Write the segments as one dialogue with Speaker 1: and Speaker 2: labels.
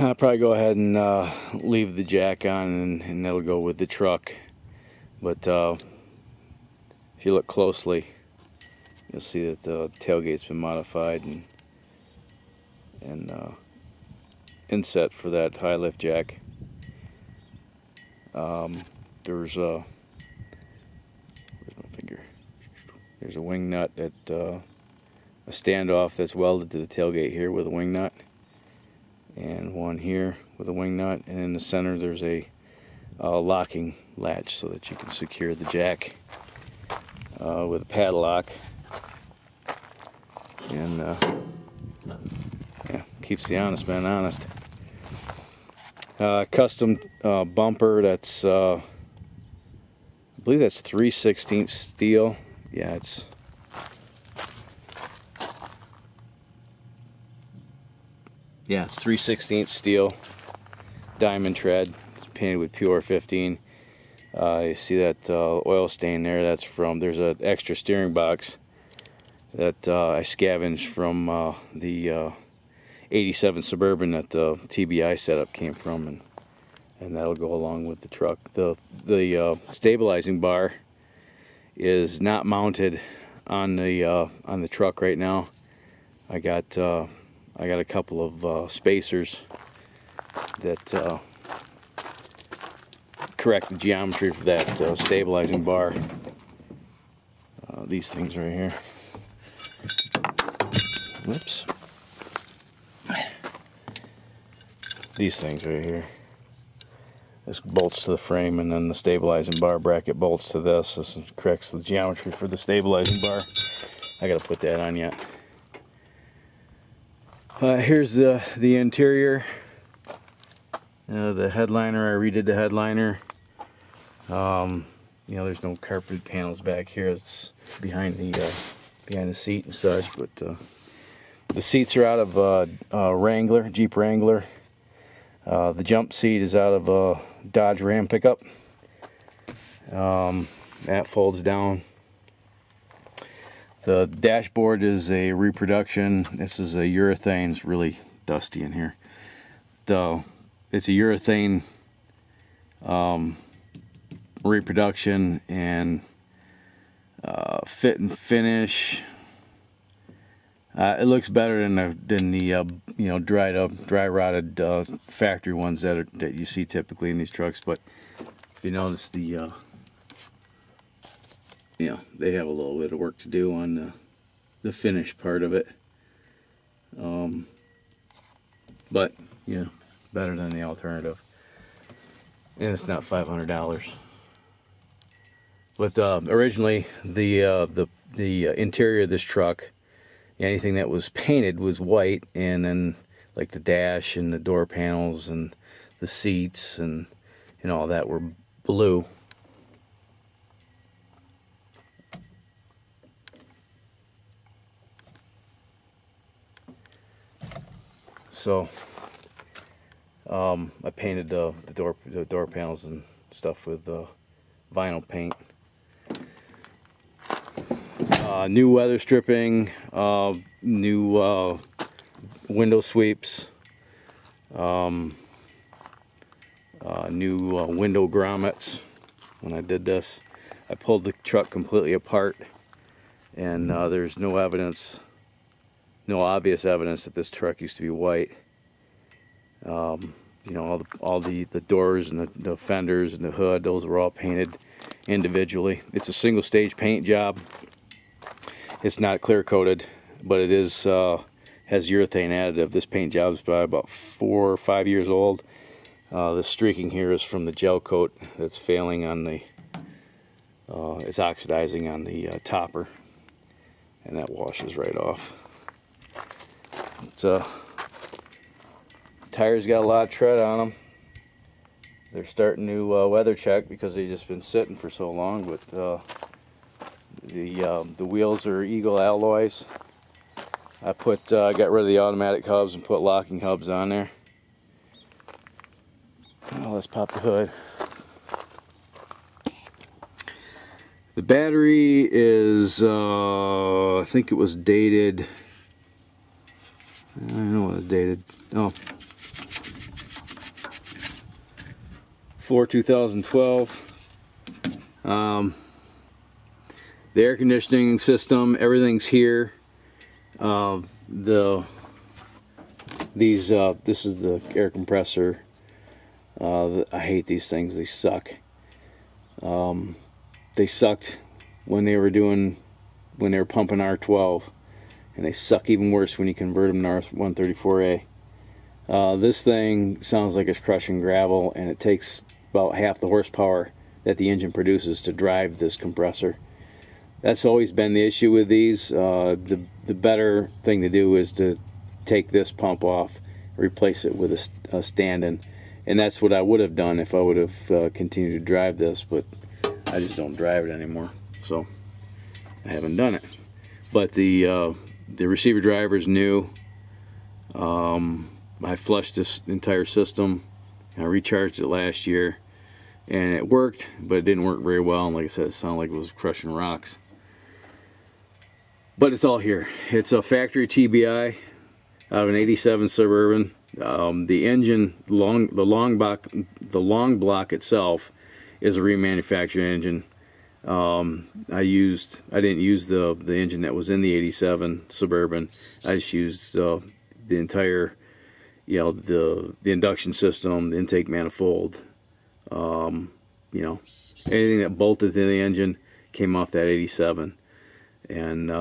Speaker 1: I'll probably go ahead and leave the jack on, and that'll go with the truck. But if you look closely, you'll see that the tailgate's been modified and inset for that high lift jack. There's a where's my finger? There's a wing nut that a standoff that's welded to the tailgate here with a wing nut, and one here with a wing nut, and in the center there's a locking latch so that you can secure the jack with a padlock, and yeah, keeps the honest man honest. Custom bumper, that's I believe that's 3/16 steel. Yeah, it's it's 3/16 steel, diamond tread. It's painted with PR15. You see that oil stain there? That's from, there's an extra steering box that I scavenged from the 87 Suburban that the TBI setup came from, and that'll go along with the truck. The stabilizing bar is not mounted on the truck right now. I got a couple of spacers that correct the geometry for that stabilizing bar. These things right here. Whoops. These things right here. This bolts to the frame, and then the stabilizing bar bracket bolts to this. This corrects the geometry for the stabilizing bar. I gotta put that on yet. Here's the interior. The headliner, I redid the headliner. You know, there's no carpeted panels back here. It's behind the seat and such. But the seats are out of Wrangler, Jeep Wrangler. The jump seat is out of a Dodge Ram pickup. That folds down. The dashboard is a reproduction. This is a urethane. It's really dusty in here. It's a urethane reproduction, and fit and finish. It looks better than the you know, dry rotted factory ones that you see typically in these trucks. But if you notice, the you know, they have a little bit of work to do on the finish part of it. But you know, better than the alternative, and it's not $500. But originally, the interior of this truck, anything that was painted was white, and then like the dash and the door panels and the seats and all that were blue. So I painted the door panels and stuff with vinyl paint. New weather stripping, new window sweeps, new window grommets. When I did this, I pulled the truck completely apart, and there's no evidence, no obvious evidence that this truck used to be white. You know, all the doors and the fenders and the hood, those were all painted individually. It's a single stage paint job. It's not clear coated, but it is has urethane additive. This paint job is probably about 4 or 5 years old. The streaking here is from the gel coat that's failing on the it's oxidizing on the topper, and that washes right off. Tires got a lot of tread on them. They're starting to weather check because they've just been sitting for so long. But the wheels are Eagle alloys. I got rid of the automatic hubs and put locking hubs on there. Well, let's pop the hood. The battery is I think it was dated. I don't know what it was dated. Oh, 4 2012. The air conditioning system, everything's here. This is the air compressor. I hate these things. They suck. They sucked when they were pumping R12, and they suck even worse when you convert them to R134A. This thing sounds like it's crushing gravel, and it takes about half the horsepower that the engine produces to drive this compressor. That's always been the issue with these. The better thing to do is to take this pump off, replace it with a stand-in, and that's what I would have done if I would have continued to drive this, but I just don't drive it anymore, so I haven't done it. But the receiver driver is new. I flushed this entire system. I recharged it last year, and it worked, but it didn't work very well, and like I said, it sounded like it was crushing rocks. But it's all here. It's a factory TBI out of an '87 Suburban. The engine, the long block itself is a remanufactured engine. I didn't use the engine that was in the '87 Suburban. I just used the entire, the induction system, the intake manifold, anything that bolted to the engine came off that '87. And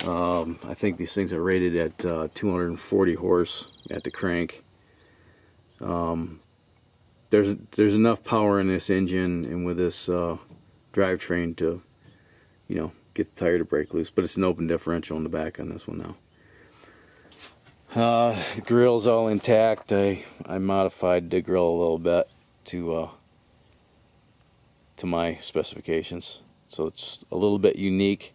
Speaker 1: I think these things are rated at 240 horse at the crank. There's enough power in this engine and with this drivetrain to, get the tire to break loose. But it's an open differential in the back on this one now. The grill's all intact. I modified the grill a little bit to my specifications, so it's a little bit unique.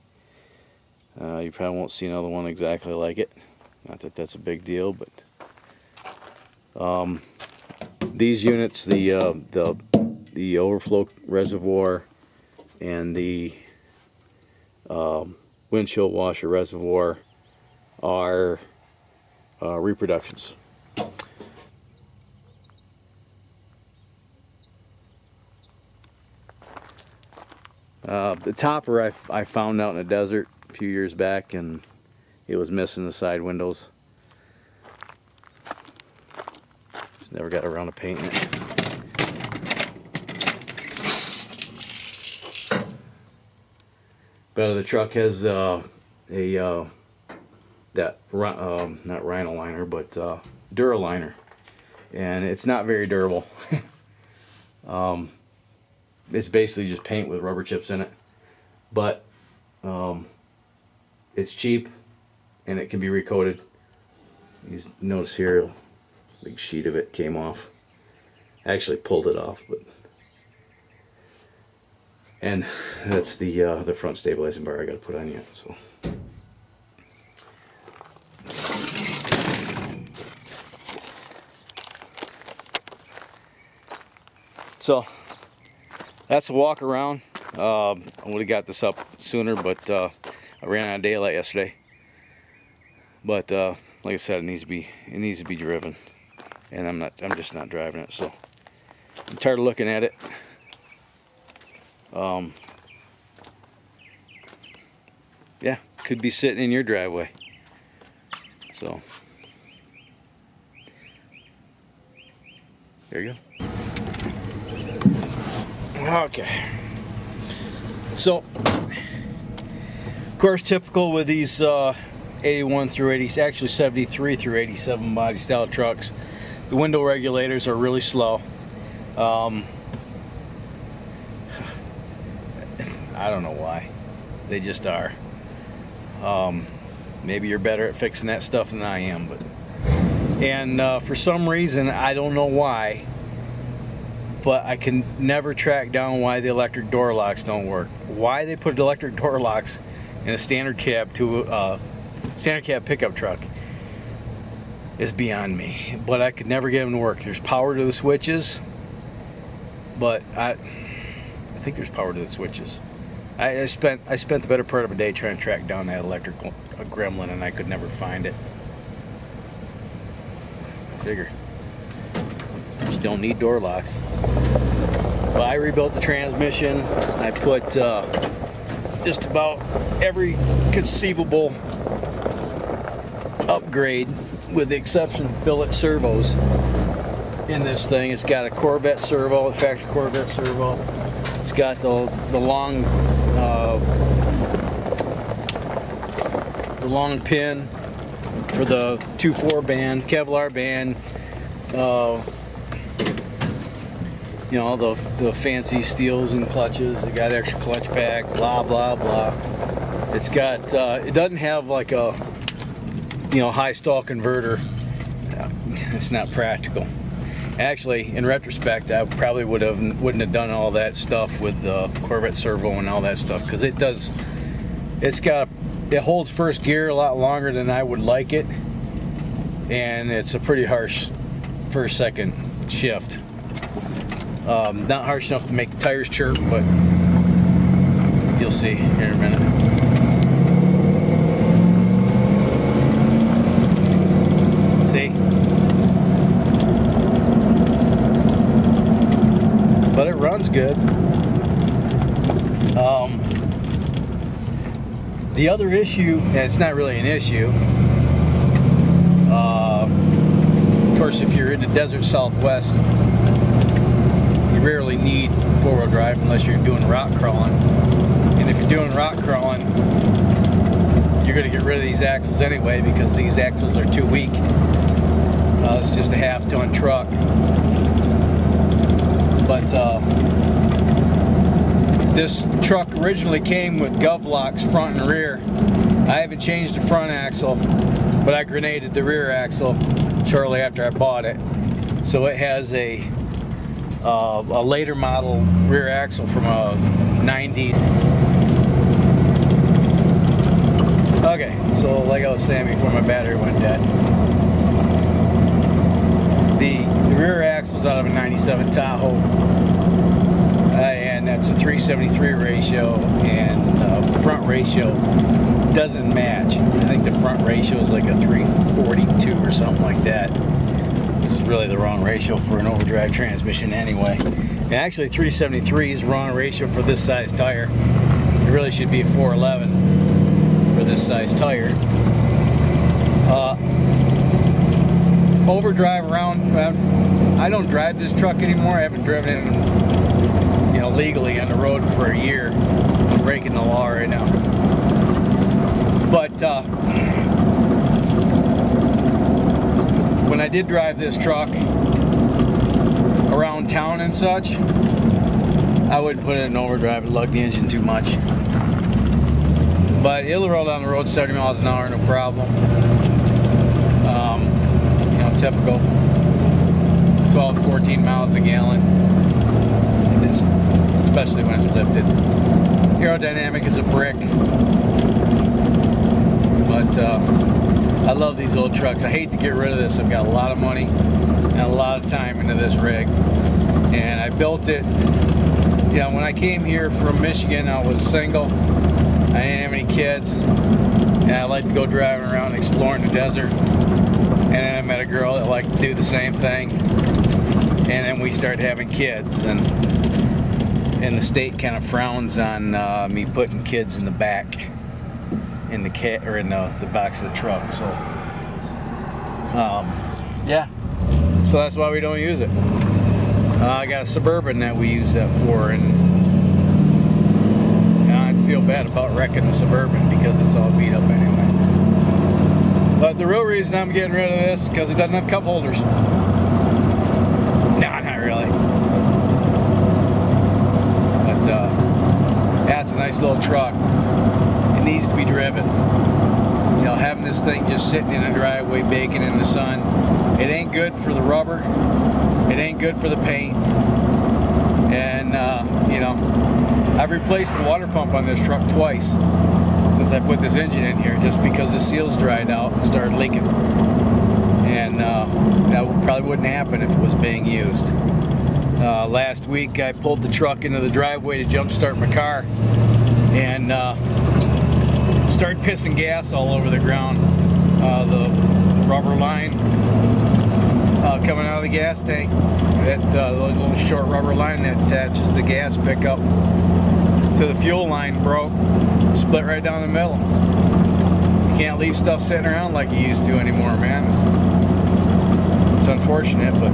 Speaker 1: You probably won't see another one exactly like it. Not that that's a big deal, but these units, the overflow reservoir and the windshield washer reservoir are reproductions. The topper I found out in the desert a few years back, and it was missing the side windows. Just never got around to painting it. But the truck has not Rhino liner, but Duraliner, and it's not very durable. It's basically just paint with rubber chips in it, but it's cheap and it can be recoated. You notice here, a big sheet of it came off. I actually pulled it off, and that's the front stabilizing bar I got to put on yet. So that's a walk around. I would have got this up sooner, but I ran out of daylight yesterday. But like I said, it needs to be driven, and I'm just not driving it. So I'm tired of looking at it. Yeah, could be sitting in your driveway. So there you go. Okay, so of course, typical with these 81 through 80, actually 73 through 87 body style trucks, the window regulators are really slow. I don't know why, they just are. Maybe you're better at fixing that stuff than I am, and for some reason, I don't know why, but I can never track down why the electric door locks don't work. Why they put electric door locks in a standard cab pickup truck is beyond me. But I could never get them to work. There's power to the switches, but I think there's power to the switches. I spent the better part of a day trying to track down that electric gremlin, and I could never find it. I figure you don't need door locks. But I rebuilt the transmission. I put just about every conceivable upgrade, with the exception of billet servos, in this thing. It's got a Corvette servo, a factory Corvette servo. It's got the long pin for the 2.4 band, Kevlar band. You know, the fancy steels and clutches. It got extra clutch pack, blah blah blah. It's got it doesn't have like a, you know, high stall converter. It's not practical. Actually, in retrospect, I probably wouldn't have done all that stuff with the Corvette servo and all that stuff, because it holds first gear a lot longer than I would like it, and it's a pretty harsh first second shift. Not harsh enough to make the tires chirp, but you'll see here in a minute. See? But it runs good. The other issue, and it's not really an issue, of course, if you're in the desert Southwest, you rarely need four-wheel drive unless you're doing rock crawling. And if you're doing rock crawling, you're going to get rid of these axles anyway, because these axles are too weak. It's just a half-ton truck. But this truck originally came with gov locks front and rear. I haven't changed the front axle, but I grenaded the rear axle shortly after I bought it. So it has a later model rear axle from a 90. Okay, so like I was saying before my battery went dead, the rear axle is out of a 97 Tahoe, and that's a 373 ratio, and the front ratio doesn't match. I think the front ratio is like a 342 or something like that. This is really the wrong ratio for an overdrive transmission anyway. And actually 373 is the wrong ratio for this size tire. It really should be a 411 for this size tire. Overdrive around, I don't drive this truck anymore. I haven't driven it, you know, legally on the road for a year. I'm breaking the law right now. But when I did drive this truck around town and such, I wouldn't put it in overdrive. It lugged the engine too much. But it'll roll down the road 70 miles an hour, no problem. You know, typical 12, 14 miles a gallon. Especially when it's lifted. Aerodynamic is a brick. But I love these old trucks. I hate to get rid of this. I've got a lot of money and a lot of time into this rig. And I built it, you know, when I came here from Michigan, I was single. I didn't have any kids. And I liked to go driving around exploring the desert. And then I met a girl that liked to do the same thing. And then we started having kids. And the state kind of frowns on me putting kids in the back. In the the box of the truck, so yeah, so that's why we don't use it. I got a Suburban that we use that for, and I feel bad about wrecking the Suburban because it's all beat up anyway. But the real reason I'm getting rid of this is because it doesn't have cup holders. No, not really. But yeah, it's a nice little truck. It needs to be driven. You know, having this thing just sitting in a driveway baking in the sun, it ain't good for the rubber, it ain't good for the paint. And you know, I've replaced the water pump on this truck twice since I put this engine in here, just because the seals dried out and started leaking. And that probably wouldn't happen if it was being used. Last week I pulled the truck into the driveway to jump start my car, and started pissing gas all over the ground. The rubber line coming out of the gas tank. That little short rubber line that attaches the gas pickup to the fuel line broke, split right down the middle. You can't leave stuff sitting around like you used to anymore, man. It's unfortunate, but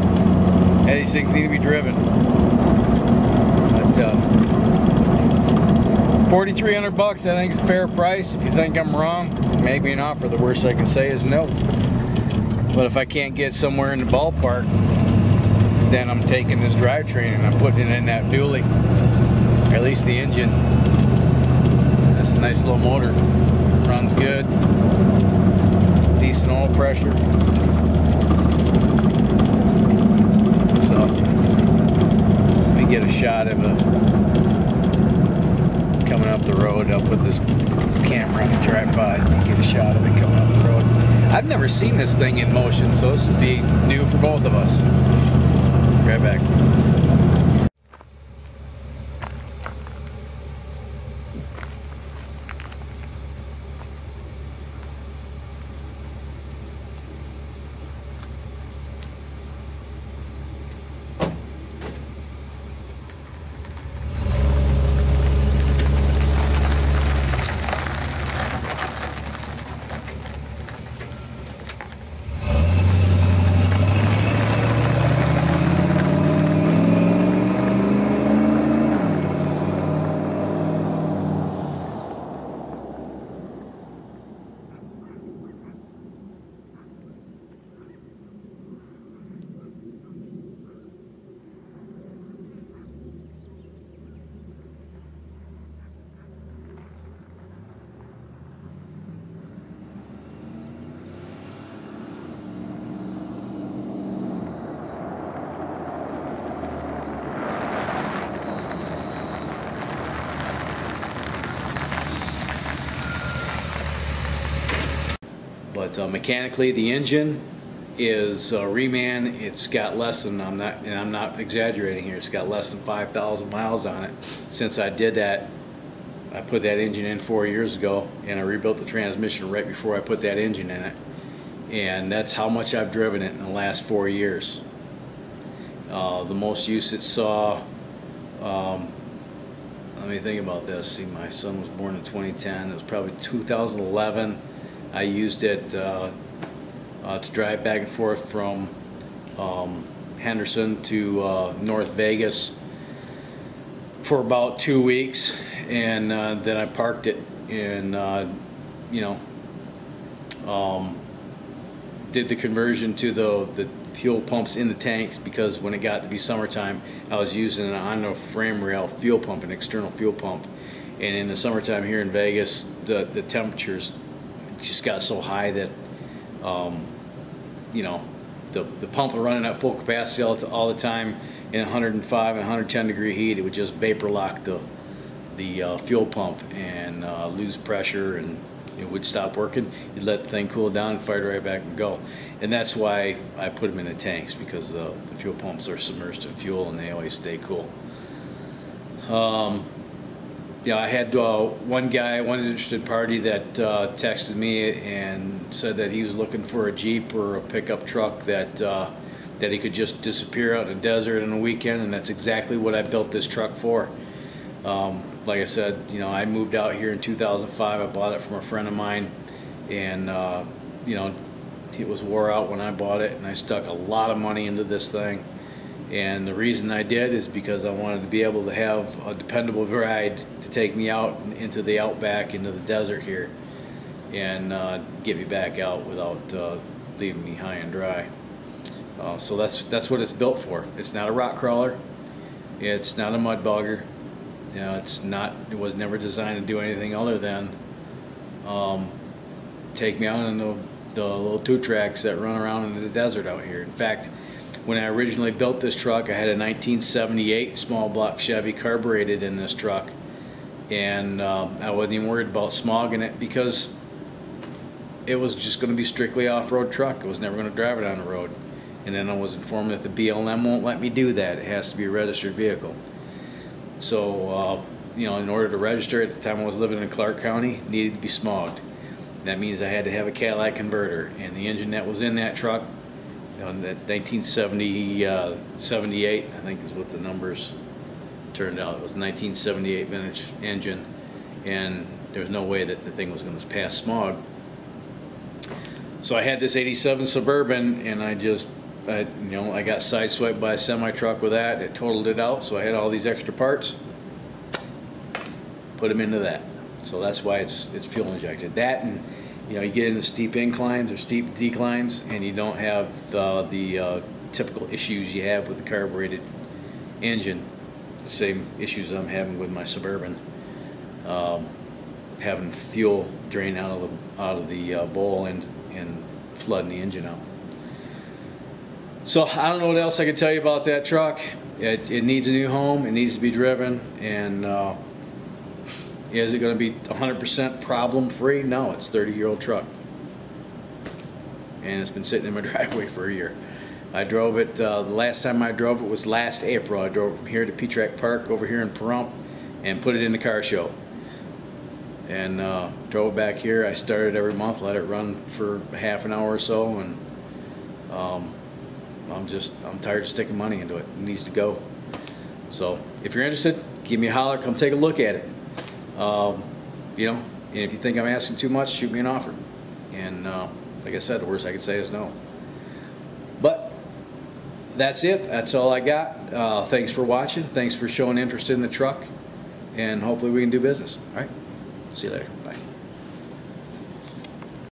Speaker 1: hey, these things need to be driven. But $4,300 I think is a fair price. If you think I'm wrong, maybe an offer. The worst I can say is no. But if I can't get somewhere in the ballpark, then I'm taking this drivetrain and I'm putting it in that dually, or at least the engine. That's a nice little motor. Runs good. Decent oil pressure. So let me get a shot of it coming up the road. I'll put this camera on the tripod and get a shot of it coming up the road. I've never seen this thing in motion, so this would be new for both of us. Right back. But mechanically, the engine is reman. It's got less than, I'm not exaggerating here, it's got less than 5,000 miles on it. Since I did that, I put that engine in 4 years ago, and I rebuilt the transmission right before I put that engine in it. And that's how much I've driven it in the last 4 years. The most use it saw, let me think about this. See, my son was born in 2010. It was probably 2011. I used it to drive back and forth from Henderson to North Vegas for about 2 weeks, and then I parked it and did the conversion to the fuel pumps in the tanks, because when it got to be summertime, I was using an on the frame rail fuel pump, an external fuel pump, and in the summertime here in Vegas, the temperatures just got so high that the pump was running at full capacity all the time in 105 and 110 degree heat. It would just vapor lock the fuel pump and lose pressure, and it would stop working. You'd let the thing cool down and fire it right back and go. And that's why I put them in the tanks, because the fuel pumps are submerged in fuel and they always stay cool. Yeah, I had one interested party that texted me and said that he was looking for a Jeep or a pickup truck that he could just disappear out in the desert on a weekend, and that's exactly what I built this truck for. Like I said, I moved out here in 2005. I bought it from a friend of mine, and it was wore out when I bought it, and I stuck a lot of money into this thing. And the reason I did is because I wanted to be able to have a dependable ride to take me out into the outback, into the desert here, and get me back out without leaving me high and dry. So that's what it's built for. It's not a rock crawler. It's not a mud bogger. It was never designed to do anything other than take me out on the little 2-tracks that run around in the desert out here. In fact, when I originally built this truck, I had a 1978 small block Chevy carbureted in this truck, and I wasn't even worried about smogging it, because it was just going to be strictly off-road truck. I was never going to drive it on the road. And then I was informed that the BLM won't let me do that. It has to be a registered vehicle. So, in order to register, at the time I was living in Clark County, it needed to be smogged. That means I had to have a catalytic converter, and the engine that was in that truck on that 1978, I think is what the numbers turned out. It was a 1978 vintage engine, and there was no way that the thing was going to pass smog. So I had this 87 Suburban, and I got sideswiped by a semi-truck with that. It totaled it out, so I had all these extra parts, put them into that. So that's why it's fuel injected. That, and you get into steep inclines or steep declines, and you don't have the typical issues you have with the carbureted engine. The same issues I'm having with my Suburban, having fuel drain out of the bowl and flooding the engine out. So I don't know what else I can tell you about that truck. It needs a new home. It needs to be driven. And is it going to be 100% problem free? No, it's a 30-year-old truck, and it's been sitting in my driveway for a year. I drove it, the last time I drove it was last April. I drove it from here to Petrack Park over here in Pahrump and put it in the car show. And drove it back here. I started every month, let it run for half an hour or so, and I'm tired of sticking money into it. It needs to go. So if you're interested, give me a holler, come take a look at it. And if you think I'm asking too much, shoot me an offer. And like I said, the worst I could say is no. But that's it. That's all I got. Thanks for watching. Thanks for showing interest in the truck. And hopefully we can do business. All right. See you later. Bye.